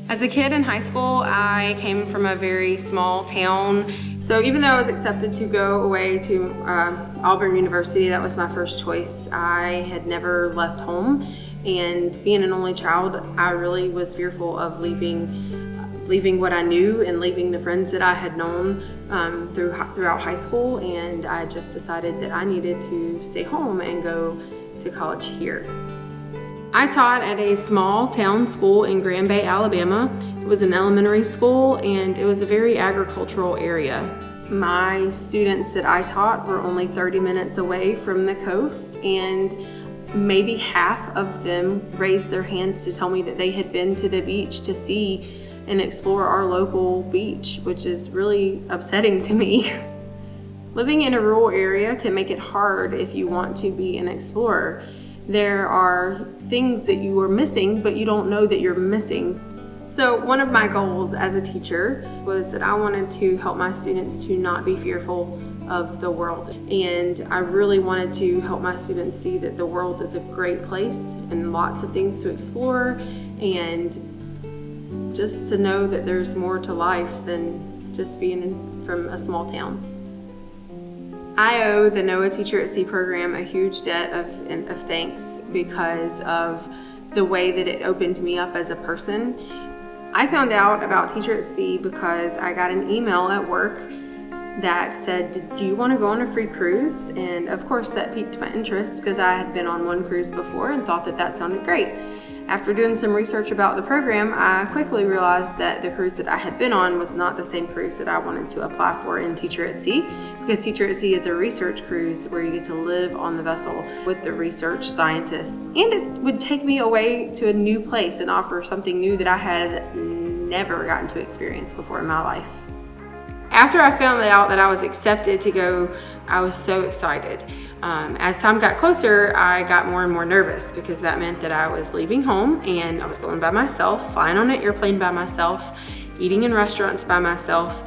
As a kid in high school, I came from a very small town. So even though I was accepted to go away to Auburn University, that was my first choice, I had never left home. And being an only child, I really was fearful of leaving what I knew and leaving the friends that I had known throughout high school. And I just decided that I needed to stay home and go to college here. I taught at a small town school in Grand Bay, Alabama. It was an elementary school and it was a very agricultural area. My students that I taught were only 30 minutes away from the coast, and maybe half of them raised their hands to tell me that they had been to the beach to see and explore our local beach, which is really upsetting to me. Living in a rural area can make it hard if you want to be an explorer. There are things that you are missing, but you don't know that you're missing. So one of my goals as a teacher was that I wanted to help my students to not be fearful of the world. And I really wanted to help my students see that the world is a great place and lots of things to explore, and just to know that there's more to life than just being from a small town. I owe the NOAA Teacher at Sea program a huge debt of thanks because of the way that it opened me up as a person. I found out about Teacher at Sea because I got an email at work that said, "Do you want to go on a free cruise?" And of course that piqued my interest because I had been on one cruise before and thought that sounded great. After doing some research about the program, I quickly realized that the cruise that I had been on was not the same cruise that I wanted to apply for in Teacher at Sea, because Teacher at Sea is a research cruise where you get to live on the vessel with the research scientists. And it would take me away to a new place and offer something new that I had never gotten to experience before in my life. After I found out that I was accepted to go, I was so excited. As time got closer, I got more and more nervous because that meant that I was leaving home and I was going by myself, flying on an airplane by myself, eating in restaurants by myself,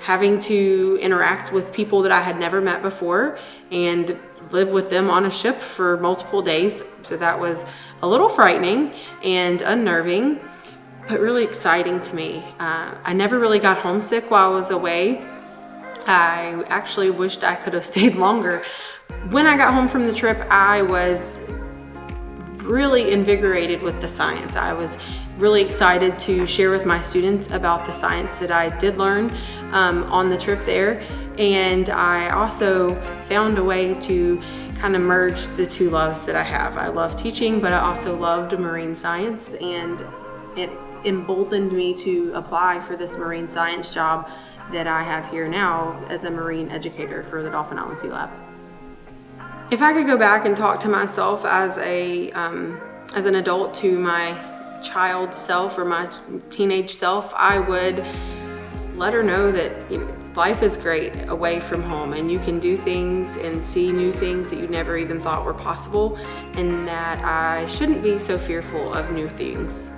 having to interact with people that I had never met before and live with them on a ship for multiple days. So that was a little frightening and unnerving, but really exciting to me. I never really got homesick while I was away. I actually wished I could have stayed longer. When I got home from the trip, I was really invigorated with the science. I was really excited to share with my students about the science that I did learn on the trip there. And I also found a way to kind of merge the two loves that I have. I love teaching, but I also loved marine science, and it emboldened me to apply for this marine science job that I have here now as a marine educator for the Dauphin Island Sea Lab. If I could go back and talk to myself as an adult to my child self or my teenage self, I would let her know that life is great away from home, and you can do things and see new things that you never even thought were possible, and that I shouldn't be so fearful of new things.